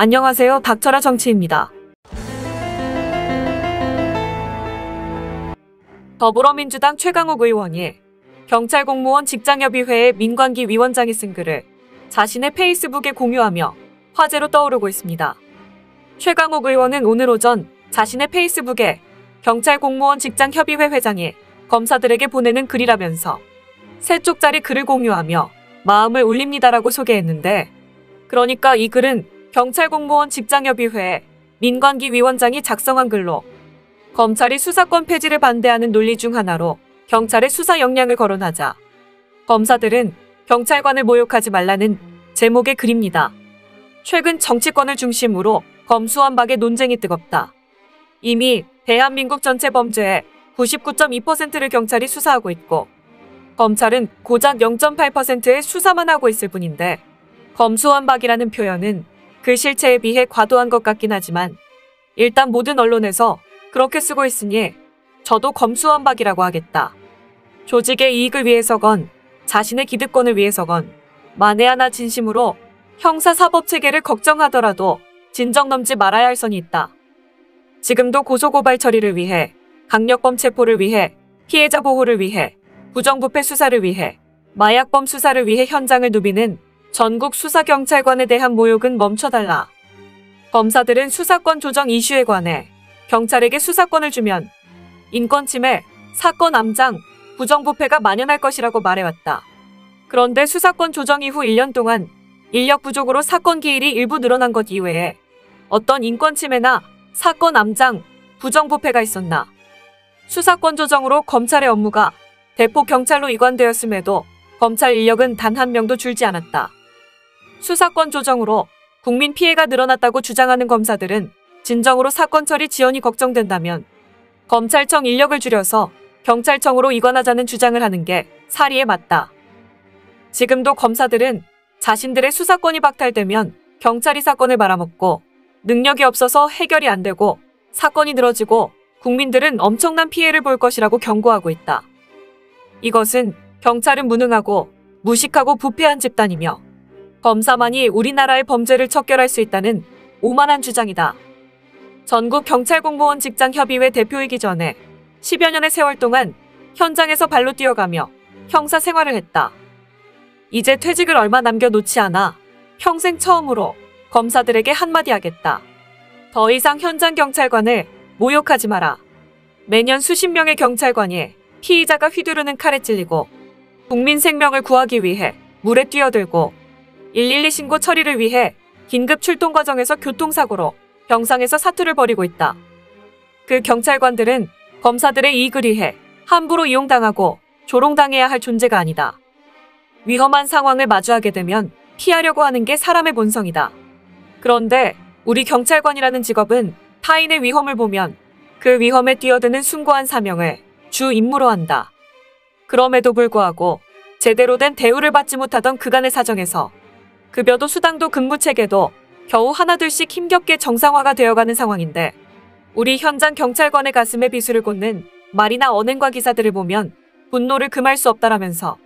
안녕하세요. 닥쳐라 정치입니다. 더불어민주당 최강욱 의원이 경찰 공무원 직장협의회의 민관기 위원장이 쓴 글을 자신의 페이스북에 공유하며 화제로 떠오르고 있습니다. 최강욱 의원은 오늘 오전 자신의 페이스북에 경찰 공무원 직장협의회 회장이 검사들에게 보내는 글이라면서 3쪽짜리 글을 공유하며 마음을 울립니다라고 소개했는데, 그러니까 이 글은 경찰 공무원 직장협의회 민관기 위원장이 작성한 글로 검찰이 수사권 폐지를 반대하는 논리 중 하나로 경찰의 수사 역량을 거론하자 검사들은 경찰관을 모욕하지 말라는 제목의 글입니다. 최근 정치권을 중심으로 검수완박의 논쟁이 뜨겁다. 이미 대한민국 전체 범죄의 99.2%를 경찰이 수사하고 있고 검찰은 고작 0.8%의 수사만 하고 있을 뿐인데, 검수완박이라는 표현은 그 실체에 비해 과도한 것 같긴 하지만 일단 모든 언론에서 그렇게 쓰고 있으니 저도 검수완박이라고 하겠다. 조직의 이익을 위해서건 자신의 기득권을 위해서건 만에 하나 진심으로 형사사법체계를 걱정하더라도 진정 넘지 말아야 할 선이 있다. 지금도 고소고발 처리를 위해, 강력범 체포를 위해, 피해자 보호를 위해, 부정부패 수사를 위해, 마약범 수사를 위해 현장을 누비는 전국 수사경찰관에 대한 모욕은 멈춰달라. 검사들은 수사권 조정 이슈에 관해 경찰에게 수사권을 주면 인권침해, 사건 암장, 부정부패가 만연할 것이라고 말해왔다. 그런데 수사권 조정 이후 1년 동안 인력 부족으로 사건 기일이 일부 늘어난 것 이외에 어떤 인권침해나 사건 암장, 부정부패가 있었나. 수사권 조정으로 검찰의 업무가 대폭 경찰로 이관되었음에도 검찰 인력은 단 한 명도 줄지 않았다. 수사권 조정으로 국민 피해가 늘어났다고 주장하는 검사들은 진정으로 사건 처리 지연이 걱정된다면 검찰청 인력을 줄여서 경찰청으로 이관하자는 주장을 하는 게 사리에 맞다. 지금도 검사들은 자신들의 수사권이 박탈되면 경찰이 사건을 말아먹고 능력이 없어서 해결이 안 되고 사건이 늘어지고 국민들은 엄청난 피해를 볼 것이라고 경고하고 있다. 이것은 경찰은 무능하고 무식하고 부패한 집단이며 검사만이 우리나라의 범죄를 척결할 수 있다는 오만한 주장이다. 전국 경찰공무원 직장협의회 대표이기 전에 10여 년의 세월 동안 현장에서 발로 뛰어가며 형사 생활을 했다. 이제 퇴직을 얼마 남겨놓지 않아 평생 처음으로 검사들에게 한마디 하겠다. 더 이상 현장 경찰관을 모욕하지 마라. 매년 수십 명의 경찰관이 피의자가 휘두르는 칼에 찔리고 국민 생명을 구하기 위해 물에 뛰어들고 112 신고 처리를 위해 긴급 출동 과정에서 교통사고로 병상에서 사투를 벌이고 있다. 그 경찰관들은 검사들의 이익을 위해 함부로 이용당하고 조롱당해야 할 존재가 아니다. 위험한 상황을 마주하게 되면 피하려고 하는 게 사람의 본성이다. 그런데 우리 경찰관이라는 직업은 타인의 위험을 보면 그 위험에 뛰어드는 숭고한 사명을 주 임무로 한다. 그럼에도 불구하고 제대로 된 대우를 받지 못하던 그간의 사정에서 급여도 수당도 근무체계도 겨우 하나둘씩 힘겹게 정상화가 되어가는 상황인데, 우리 현장 경찰관의 가슴에 비수를 꽂는 말이나 언행과 기사들을 보면 분노를 금할 수 없다라면서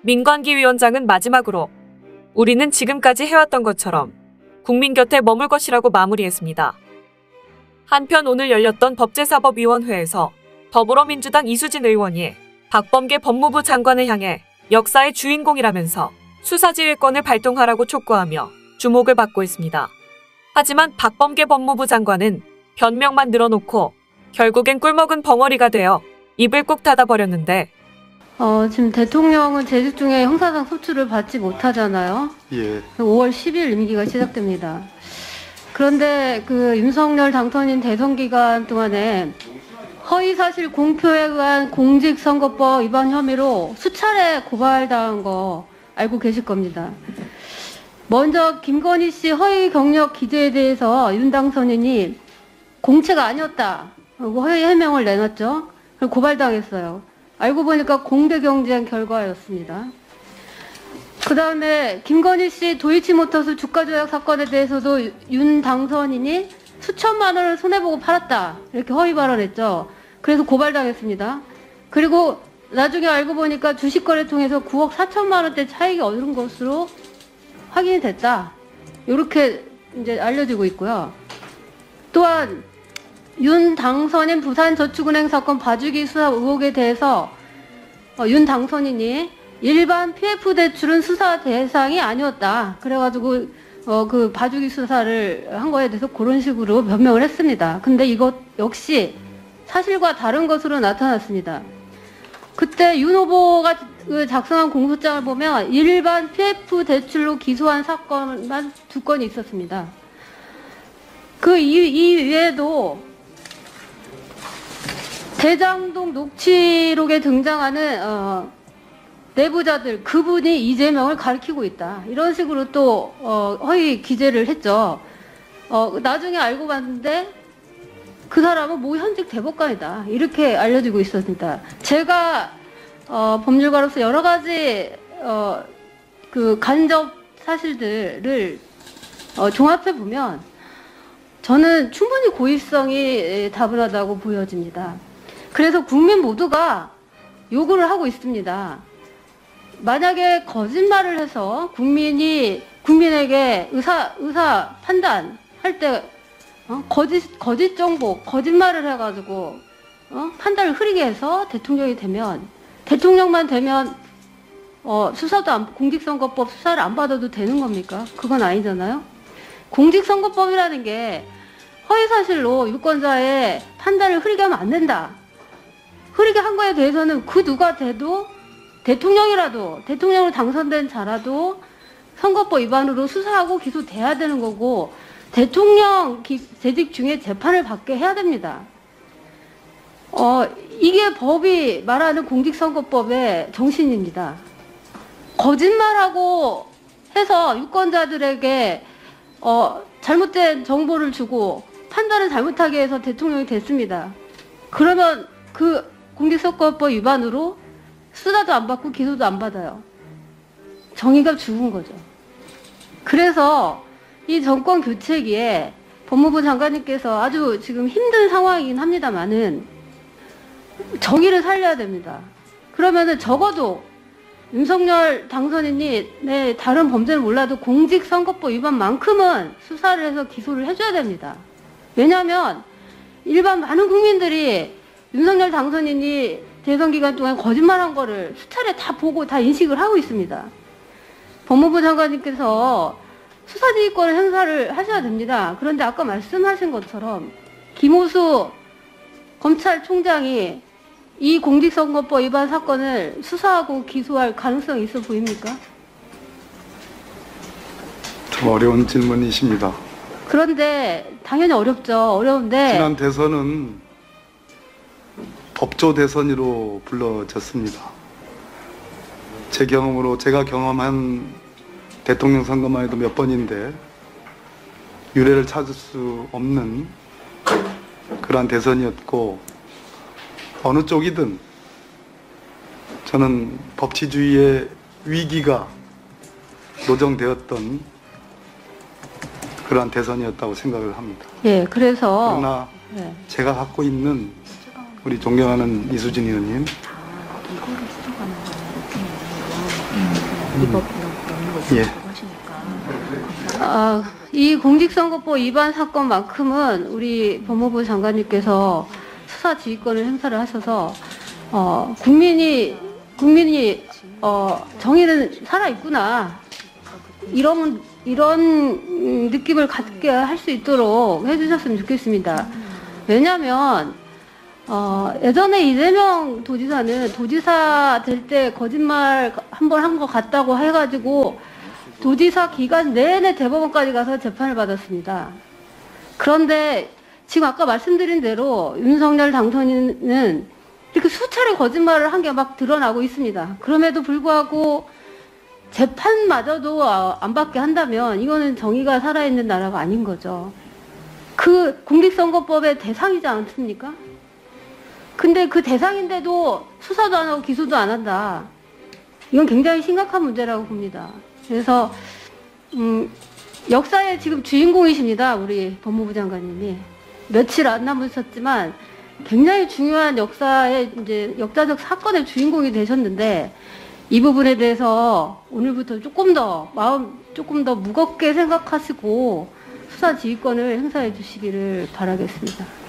민관기 위원장은 마지막으로 우리는 지금까지 해왔던 것처럼 국민 곁에 머물 것이라고 마무리했습니다. 한편 오늘 열렸던 법제사법위원회에서 더불어민주당 이수진 의원이 박범계 법무부 장관을 향해 역사의 주인공이라면서 수사지휘권을 발동하라고 촉구하며 주목을 받고 있습니다. 하지만 박범계 법무부 장관은 변명만 늘어놓고 결국엔 꿀먹은 벙어리가 되어 입을 꾹 닫아버렸는데, 지금 대통령은 재직 중에 형사상 소추를 받지 못하잖아요. 예. 5월 10일 임기가 시작됩니다. 그런데 그 윤석열 당선인 대선 기간 동안에 허위사실 공표에 의한 공직선거법 위반 혐의로 수차례 고발당한 거 알고 계실 겁니다. 먼저 김건희 씨 허위 경력 기재에 대해서 윤 당선인이 공채가 아니었다. 그리고 허위 해명을 내놨죠. 그리고 고발당했어요. 알고 보니까 공대 경쟁 결과였습니다. 그 다음에 김건희 씨 도이치모터스 주가 조작 사건에 대해서도 윤 당선인이 수천만 원을 손해보고 팔았다. 이렇게 허위 발언했죠. 그래서 고발당했습니다. 그리고 나중에 알고 보니까 주식거래 통해서 9억 4천만 원대 차익이 얻은 것으로 확인이 됐다. 이렇게 이제 알려지고 있고요. 또한 윤 당선인 부산저축은행 사건 봐주기 수사 의혹에 대해서 윤 당선인이 일반 PF 대출은 수사 대상이 아니었다. 그래가지고 그 봐주기 수사를 한 거에 대해서 그런 식으로 변명을 했습니다. 근데 이것 역시 사실과 다른 것으로 나타났습니다. 그때 윤 후보가 작성한 공소장을 보면 일반 PF 대출로 기소한 사건만 2건이 있었습니다. 그 이외에도 대장동 녹취록에 등장하는 내부자들, 그분이 이재명을 가리키고 있다. 이런 식으로 또 허위 기재를 했죠. 나중에 알고 봤는데 그 사람은 모 현직 대법관이다. 이렇게 알려지고 있었습니다. 제가 법률가로서 여러 가지 그 간접 사실들을 종합해 보면 저는 충분히 고의성이 다분하다고 보여집니다. 그래서 국민 모두가 요구를 하고 있습니다. 만약에 거짓말을 해서 국민에게 의사 판단할 때 거짓 정보, 거짓말을 해가지고 판단을 흐리게 해서 대통령만 되면 공직선거법 수사를 안 받아도 되는 겁니까? 그건 아니잖아요. 공직선거법이라는 게 허위사실로 유권자의 판단을 흐리게 하면 안 된다. 흐리게 한 거에 대해서는 그 누가 돼도 대통령으로 당선된 자라도 선거법 위반으로 수사하고 기소돼야 되는 거고 대통령 재직 중에 재판을 받게 해야 됩니다. 이게 법이 말하는 공직선거법의 정신입니다. 거짓말하고 해서 유권자들에게 잘못된 정보를 주고 판단을 잘못하게 해서 대통령이 됐습니다. 그러면 그 공직선거법 위반으로 수사도 안 받고 기소도 안 받아요. 정의가 죽은 거죠. 그래서 이 정권 교체기에 법무부 장관님께서 아주 지금 힘든 상황이긴 합니다만은 정의를 살려야 됩니다. 그러면은 적어도 윤석열 당선인이 다른 범죄는 몰라도 공직선거법 위반만큼은 수사를 해서 기소를 해줘야 됩니다. 왜냐하면 일반 많은 국민들이 윤석열 당선인이 대선 기간 동안 거짓말한 거를 수차례 다 보고 다 인식을 하고 있습니다. 법무부 장관님께서 수사지휘권을 행사를 하셔야 됩니다. 그런데 아까 말씀하신 것처럼 김호수 검찰총장이 이 공직선거법 위반 사건을 수사하고 기소할 가능성이 있어 보입니까? 좀 어려운 질문이십니다. 그런데 당연히 어렵죠. 어려운데 지난 대선은 법조 대선으로 불러졌습니다. 제 경험으로 제가 경험한 대통령 선거만 해도 몇 번인데 유례를 찾을 수 없는 그러한 대선이었고 어느 쪽이든 저는 법치주의의 위기가 노정되었던 그러한 대선이었다고 생각을 합니다. 예, 그래서 그러나 제가 갖고 있는 우리 존경하는 이수진 의원님 이 공직선거법 위반 사건만큼은 우리 법무부 장관님께서 수사지휘권을 행사를 하셔서 국민이 정의는 살아있구나 이런 느낌을 갖게 할 수 있도록 해주셨으면 좋겠습니다. 왜냐하면 예전에 이재명 도지사는 도지사 될 때 거짓말 한 번 한 것 같다고 해가지고 도지사 기간 내내 대법원까지 가서 재판을 받았습니다. 그런데 지금 아까 말씀드린 대로 윤석열 당선인은 이렇게 수차례 거짓말을 한 게 막 드러나고 있습니다. 그럼에도 불구하고 재판마저도 안 받게 한다면 이거는 정의가 살아있는 나라가 아닌 거죠. 그 공직선거법의 대상이지 않습니까? 근데 그 대상인데도 수사도 안 하고 기소도 안 한다. 이건 굉장히 심각한 문제라고 봅니다. 그래서 역사의 지금 주인공이십니다. 우리 법무부 장관님이. 며칠 안 남으셨지만 굉장히 중요한 역사의 이제 역사적 사건의 주인공이 되셨는데 이 부분에 대해서 오늘부터 조금 더 마음 조금 더 무겁게 생각하시고 수사 지휘권을 행사해 주시기를 바라겠습니다.